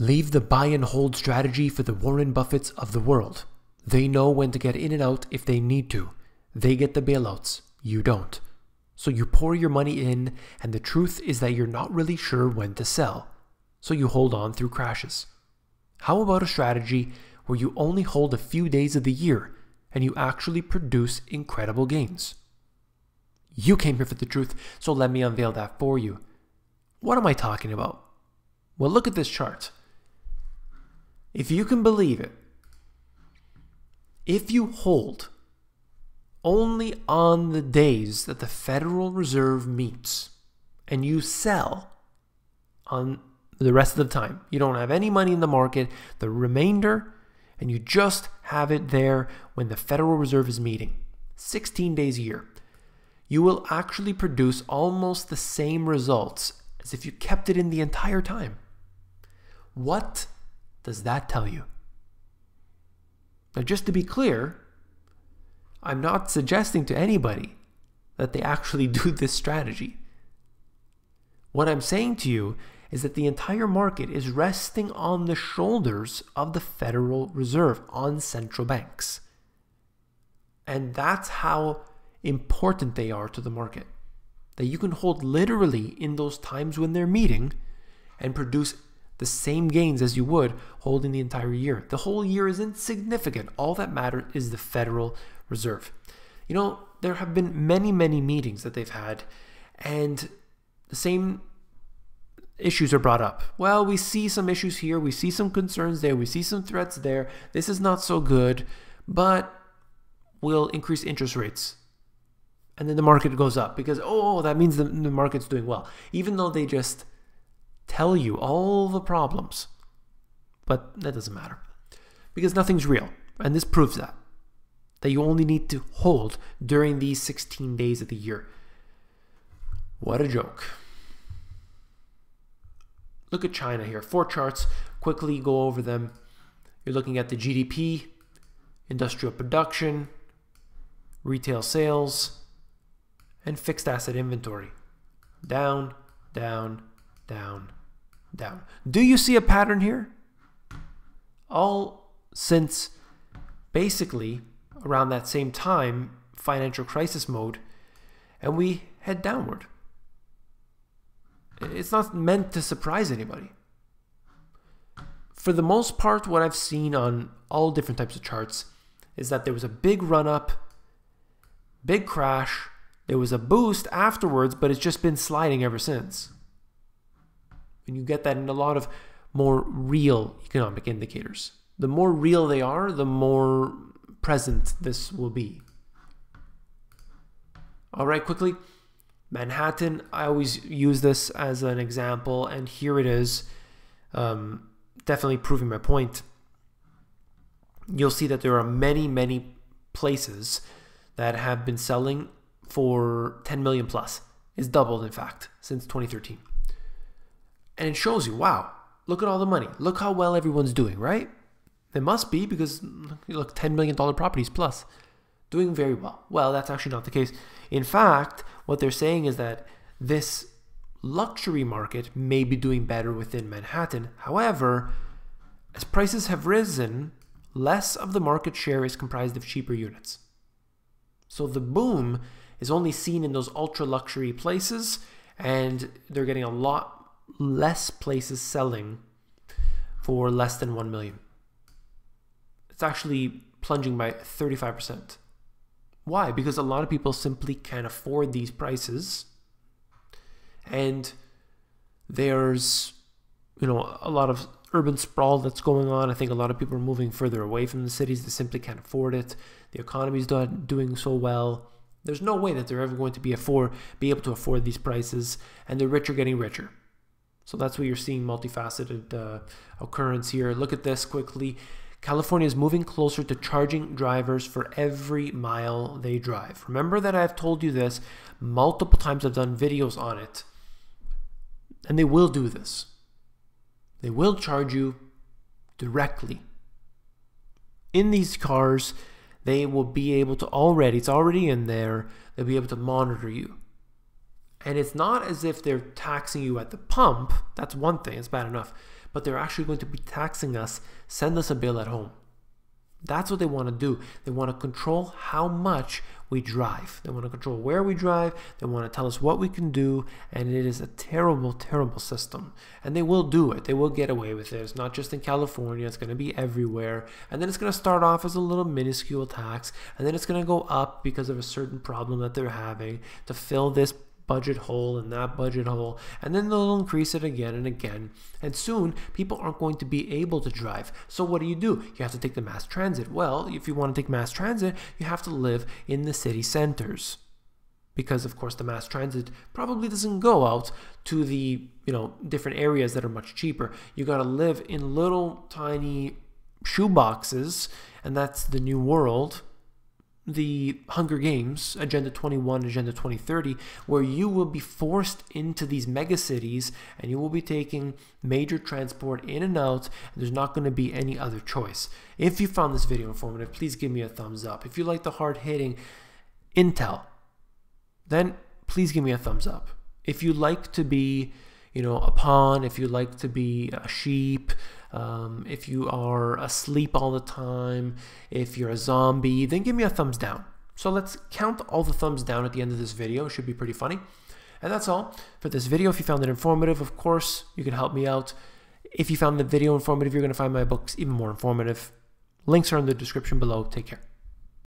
Leave the buy and hold strategy for the Warren Buffetts of the world. They know when to get in and out if they need to. They get the bailouts. You don't. So you pour your money in, and the truth is that you're not really sure when to sell. So you hold on through crashes. How about a strategy where you only hold a few days of the year and you actually produce incredible gains? You came here for the truth, so let me unveil that for you. What am I talking about? Well, look at this chart. If you can believe it, if you hold only on the days that the Federal Reserve meets and you sell on the rest of the time, you don't have any money in the market, the remainder, and you just have it there when the Federal Reserve is meeting, 16 days a year, you will actually produce almost the same results as if you kept it in the entire time. What does that tell you? Now, just to be clear, I'm not suggesting to anybody that they actually do this strategy. What I'm saying to you is that the entire market is resting on the shoulders of the Federal Reserve, on central banks. And that's how important they are to the market. That you can hold literally in those times when they're meeting and produce the same gains as you would holding the entire year. The whole year is insignificant. All that matters is the Federal Reserve. You know, there have been many meetings that they've had, and the same issues are brought up. Well, we see some issues here, we see some concerns there, we see some threats there. This is not so good, but we'll increase interest rates. And then the market goes up because, oh, that means the market's doing well. Even though they just tell you all the problems. But that doesn't matter because nothing's real. And this proves that you only need to hold during these 16 days of the year. What a joke. Look at China here. 4 charts. Quickly go over them. You're looking at the GDP, industrial production, retail sales, and fixed asset inventory. Down, down, down, down. Do you see a pattern here? All since basically around that same time, financial crisis mode, and we head downward. It's not meant to surprise anybody. For the most part, what I've seen on all different types of charts is that there was a big run up, big crash, there was a boost afterwards, but it's just been sliding ever since. And you get that in a lot of more real economic indicators. The more real they are, the more present this will be. All right, quickly. Manhattan, I always use this as an example, and here it is, definitely proving my point. You'll see that there are many places that have been selling for 10 million plus. It's doubled, in fact, since 2013. And it shows you, wow, look at all the money. Look how well everyone's doing, right? It must be because, look, $10 million properties plus. Doing very well. Well, that's actually not the case. In fact, what they're saying is that this luxury market may be doing better within Manhattan. However, as prices have risen, less of the market share is comprised of cheaper units. So the boom is only seen in those ultra luxury places, and they're getting a lot less places selling for less than 1 million. It's actually plunging by 35%. Why? Because a lot of people simply can't afford these prices, and there's, a lot of urban sprawl that's going on. I think a lot of people are moving further away from the cities. They simply can't afford it. The economy's not doing so well. There's no way that they're ever going to be able to afford these prices, and the rich are getting richer. So that's where you're seeing multifaceted occurrence here. Look at this quickly. California is moving closer to charging drivers for every mile they drive. Remember that I've told you this multiple times. I've done videos on it. And they will do this. They will charge you directly. In these cars, they will be able to it's already in there, they'll be able to monitor you. And it's not as if they're taxing you at the pump. That's one thing, it's bad enough. but they're actually going to be taxing us, send us a bill at home. That's what they want to do. They want to control how much we drive. They want to control where we drive. They want to tell us what we can do. And it is a terrible, terrible system. And they will do it. They will get away with it. It's not just in California. It's going to be everywhere. And then it's going to start off as a little minuscule tax. And then it's going to go up because of a certain problem that they're having to fill this budget hole and that budget hole, and then they'll increase it again and again, and soon people aren't going to be able to drive. So what do? You have to take the mass transit. Well, if you want to take mass transit, you have to live in the city centers, because of course the mass transit probably doesn't go out to the different areas that are much cheaper. You got to live in little tiny shoe boxes, and that's the new world, the Hunger Games, Agenda 21, Agenda 2030, where you will be forced into these mega cities and you will be taking major transport in and out, and there's not going to be any other choice. If you found this video informative, please give me a thumbs up. If you like the hard-hitting intel, then please give me a thumbs up. If you like to be a pawn, if you like to be a sheep, if you are asleep all the time, if you're a zombie, then give me a thumbs down. So let's count all the thumbs down at the end of this video. It should be pretty funny. And that's all for this video. If you found it informative, of course, you can help me out. If you found the video informative, you're going to find my books even more informative. Links are in the description below. Take care.